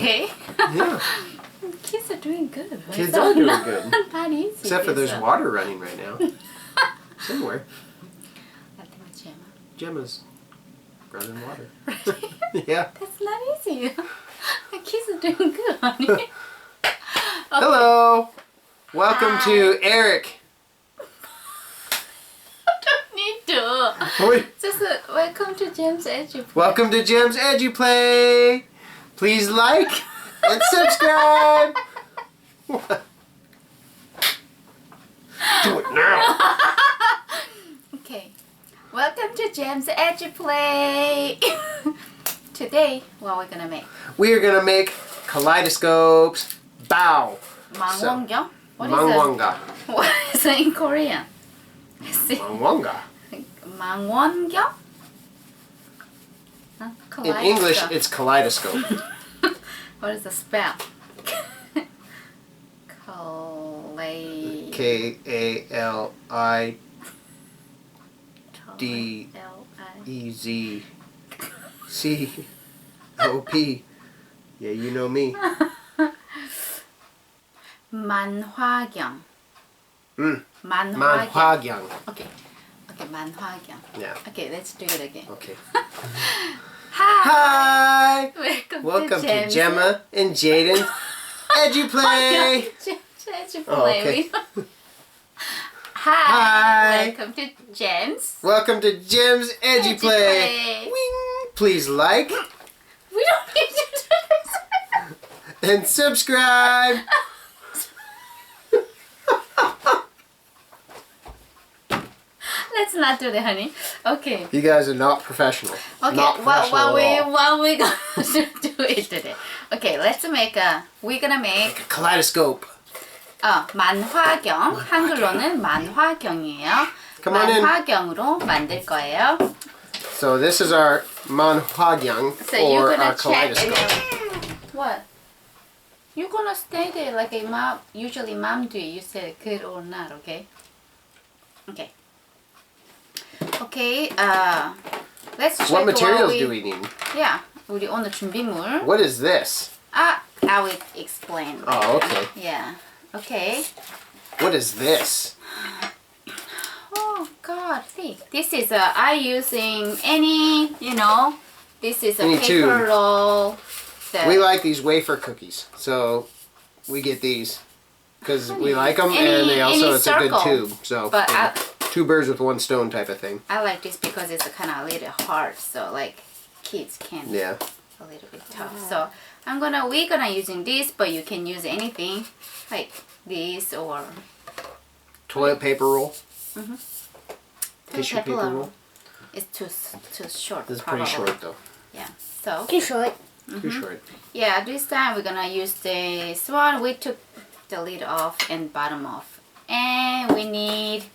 Okay. Yeah. Kids are doing good. Right? Kids So are doing not, good. Not easy. Except for there's water running right now. Somewhere. I think it's Gemma. Gemma's running water. Right? Yeah. That's not easy. The kids are doing good, honey. Okay. Hello. Welcome to Eric. Don't need to. Wait. Just welcome to GemsEduplay. Welcome to GemsEduplay. Please like and subscribe. Do it now. Okay. Welcome to GemsEduplay. Today, what are we gonna make? We are gonna make kaleidoscopes. Bow. Mangwonggyo? Mangwonga. What is it in Korean? Mangwonga. Mangwonggyo? Huh? In English, it's kaleidoscope. What is the spell? Kaleidescope. Yeah, you know me. 만화경. 만화경. Okay. Okay, 만화경. Yeah. Okay, let's do it again. Okay. Hi. Hi. Welcome to Gemma and Jaden Eduplay. GemsEduplay. Oh, okay. Hi. Welcome to Gems. Welcome to GemsEduplay. Wing. Please like. We don't need to do this. And subscribe. Let's not do that, honey. Okay. You guys are not professional. Okay. Not professional What we gonna do it today? Okay. Let's make a. We're gonna make. a kaleidoscope. 만화경. 한글로는 만화경이에요. Come on in. 만화경으로 만들 거예요. So this is our manhwagyang, So you're or gonna our check. kaleidoscope. What? You're gonna stay there like a mom. Usually, mom do. You said good or not. Okay. Okay. Okay. Let's check. What materials do we need? Yeah. 우리 오늘 준비물. What is this? I will explain. Oh, okay. Yeah. Okay. What is this? Oh God! See, this is I using any This is a Any paper tube. roll. We like these wafer cookies, so we get these because we like them, and they also it's a good tube. So But two birds with one stone type of thing. I like this because it's kind of a little hard, so like kids can Yeah. a little bit tough. So we're gonna using this, but you can use anything like this or Toilet paper roll. tissue paper roll. It's too short. This is pretty probably. short though. Yeah. So Too short. Too short. yeah, this time we're gonna use this one. We took the lid off and bottom off, and we need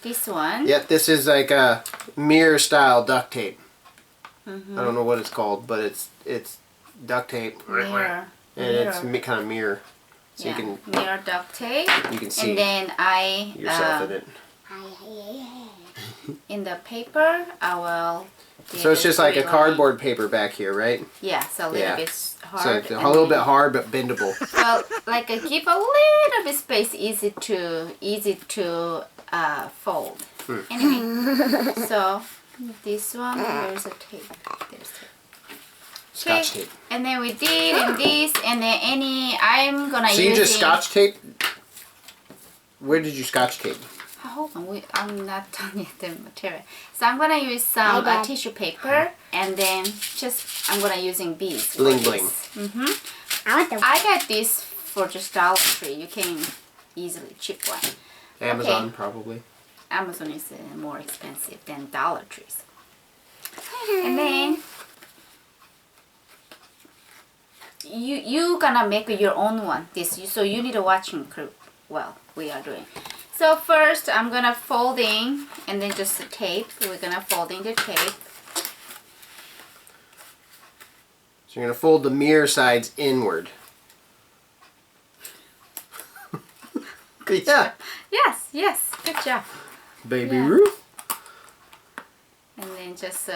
this one. Yep, this is like a mirror style duct tape. I don't know what it's called, but it's duct tape. Mirror. And it's kind of mirror, so Yeah, you mirror duct tape. can see And then I yourself in it. in the paper I will. So it's just like a cardboard paper back here, right? Yeah, so a little bit hard. So it's a and little then- bit hard but bendable. Well, like give a little bit space, easy to fold. Anyway, so this one, where's the tape? There's tape. Scotch tape. And then we did and this and then I'm gonna use. So you just scotch tape? Where did you scotch tape? Hold on, I'm not done yet the material. So I'm gonna use some tissue paper and then I'm gonna using beads. Bling bling. I got this for just Dollar Tree. You can easily cheap one. Amazon Okay. probably. Amazon is more expensive than Dollar Trees. And then you gonna make your own one. So you need a watching group. Well, we are doing. So first I'm gonna folding and then just the tape. We're gonna folding the tape. So you're gonna fold the mirror sides inward. Yeah. Yes, good job. Baby Yeah. Ruth. And then just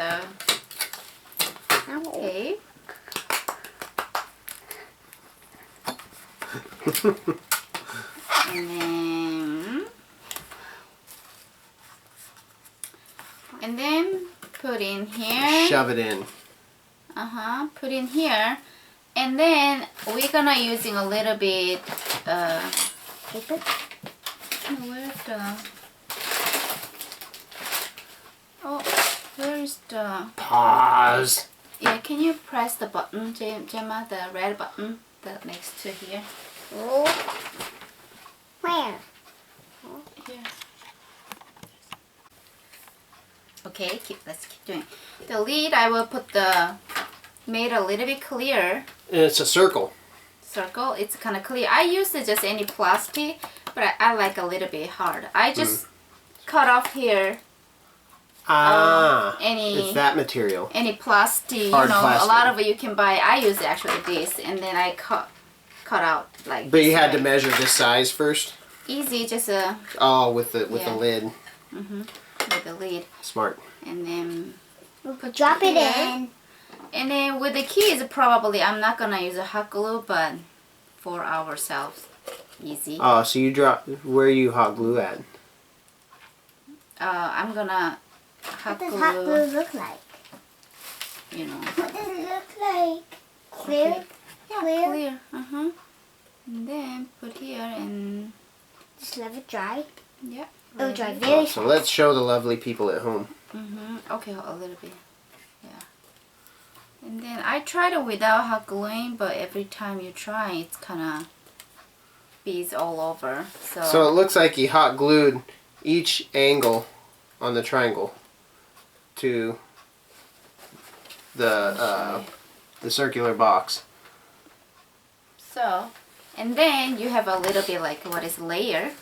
tape. And then put in here. Shove it in. Put in here. And then we're gonna using a little bit Paper? where's the where's the Pause. yeah, can you press the button, Gemma, the red button that next to here? Oh. Where? Here. Okay, let's keep doing. The lid I will put made a little bit clear. And it's a circle. Circle, it's kind of clear. I used just any plastic, but I like a little bit hard. I just cut off here. It's that material. Any plastic, Hard plastic. A lot plastic. of it you can buy. I use actually this, and then I cut out like. But you had to measure this size first. Easy, just Oh, with the lid. with the lid, Smart. and then Drop it in. And then with the keys, probably I'm not gonna use a hot glue, but for ourselves, easy. Oh, so you where you hot glue at? I'm gonna hot What glue. does hot glue look like? You know. What does it look like? Clear? Okay. Yeah, clear. And then put here and Just let it dry. yeah. It'll dry really. very So let's show the lovely people at home. Okay, a little bit. Yeah. And then I tried it without hot gluing, but every time you try, it's kind of beads all over. So it looks like you hot glued each angle on the triangle to the circular box. So, and then you have a little bit like what is layer.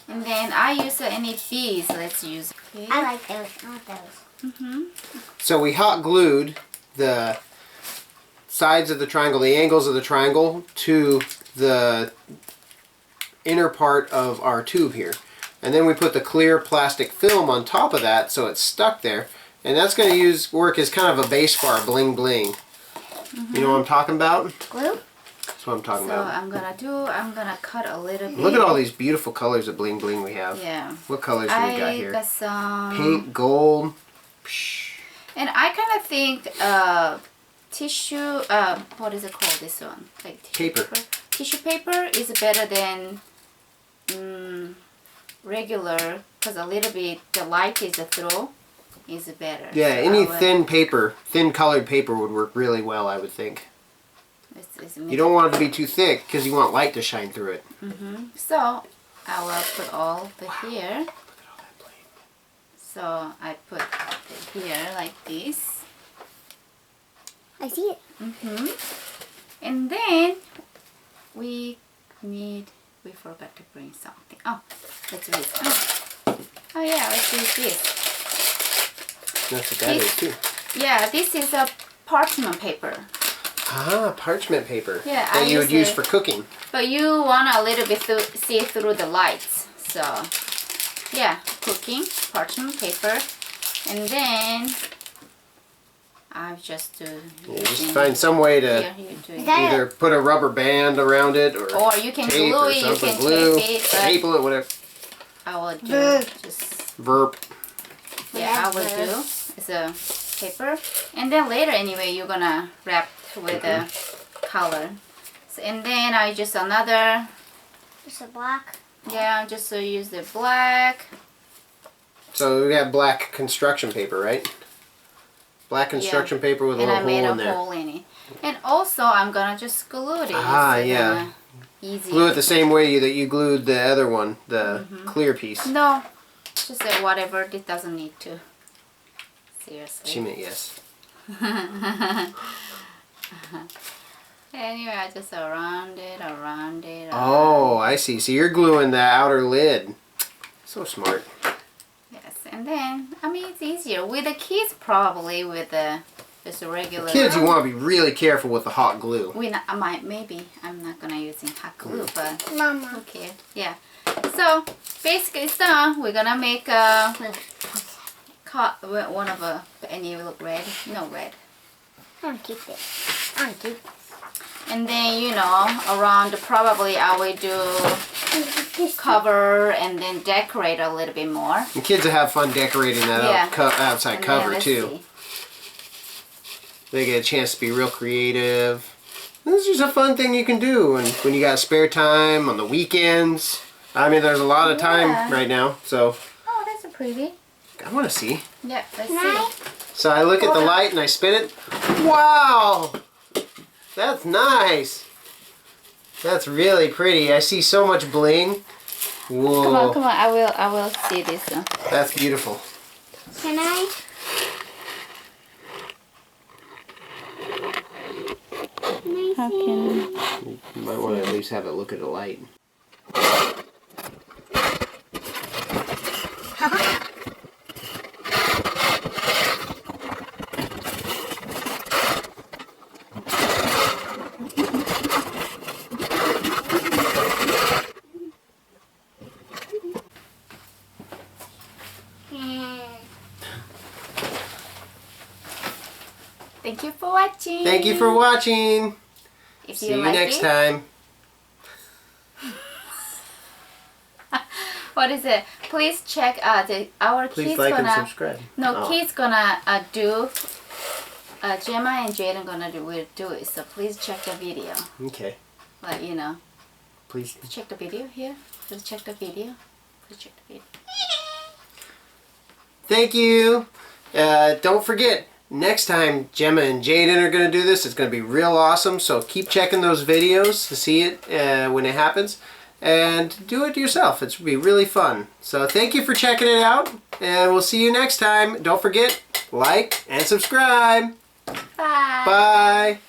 And then I use any beads. Let's use. Okay. I like those. I want those. So we hot glued the sides of the triangle, the angles of the triangle, to the inner part of our tube here. And then we put the clear plastic film on top of that so it's stuck there. And that's going to work as kind of a base for our bling bling. You know what I'm talking about? Glue? That's what I'm talking So about. I'm gonna cut a little bit. Look at all these beautiful colors of bling bling we have. Yeah. What colors do we got I here? got some Pink, gold. Psh. And I kind of think tissue. What is it called? This one, like tissue Paper. Tissue paper is better than regular, because a little bit the light is through is better. Yeah, So any I would- thin paper, thin colored paper would work really well, I would think. it's You don't want it to be too thick because you want light to shine through it. So I will put all the here. Look at all that bling. So I put it here like this. I see it. And then we forgot to bring something. Oh, let's use oh yeah, let's use this. That's what that is too. Yeah, this is a parchment paper. Ah, parchment paper. Yeah, that I you would use use it. for cooking. But you want a little bit see through the lights. So yeah, cooking, parchment paper. And then I've just Just find some way to here, you do it. that- either put a rubber band around it or Or you can tape glue or it, you something, can glue, tape it, but staple it, whatever. I will do Verb. just Verp. yeah, I will do. It's a paper, and then later anyway you're gonna wrap with the color. So, and then I just another Just a block. yeah, just so use the black. So we have black construction paper, right? Black construction paper with a And I little made hole a in there. hole in it. And also I'm gonna just glue it. Ah, It's, yeah. Easy. Glue it the same way that you glued the other one, the clear piece. No, just whatever. It doesn't need to. Seriously. She meant yes. Anyway, I just around it. Oh, I see. So you're gluing the outer lid. So smart. Yes, and then I mean it's easier with the kids probably with the just a regular. Kids, you want to be really careful with the hot glue. I might maybe I'm not gonna using hot glue, but Mama. okay, yeah. So basically it's done. We're gonna make a one of any look red, no red. I want to keep it. I want to keep it. And then, you know, around probably I will do cover and then decorate a little bit more. And kids will have fun decorating that outside And then cover let's too. see. They get a chance to be real creative. This is a fun thing you can do when you got spare time on the weekends. I mean, there's a lot of time right now, so. Oh, that's a pretty. I want to see. Yeah, let's Can see. I? So I look at the light and I spin it. Wow! That's nice. That's really pretty. I see so much bling. Whoa. Come on, I will see this one. That's beautiful. Can I? How can... You might want to at least have it look at the light. Thank you for watching. Thank you for watching. If See you you like next it, time. what is it? Please check our Please kids like and gonna subscribe. no Oh. kids gonna do Gemma and Jaden will do it. So please check the video. Okay. Like, you know, Please. check the video here. Please check the video. Please check the video. Thank you. Don't forget, next time Gemma and Jaden are going to do this, it's going to be real awesome. So keep checking those videos to see it when it happens. And do it yourself. It's going to be really fun. So thank you for checking it out. And we'll see you next time. Don't forget, like and subscribe. Bye. Bye.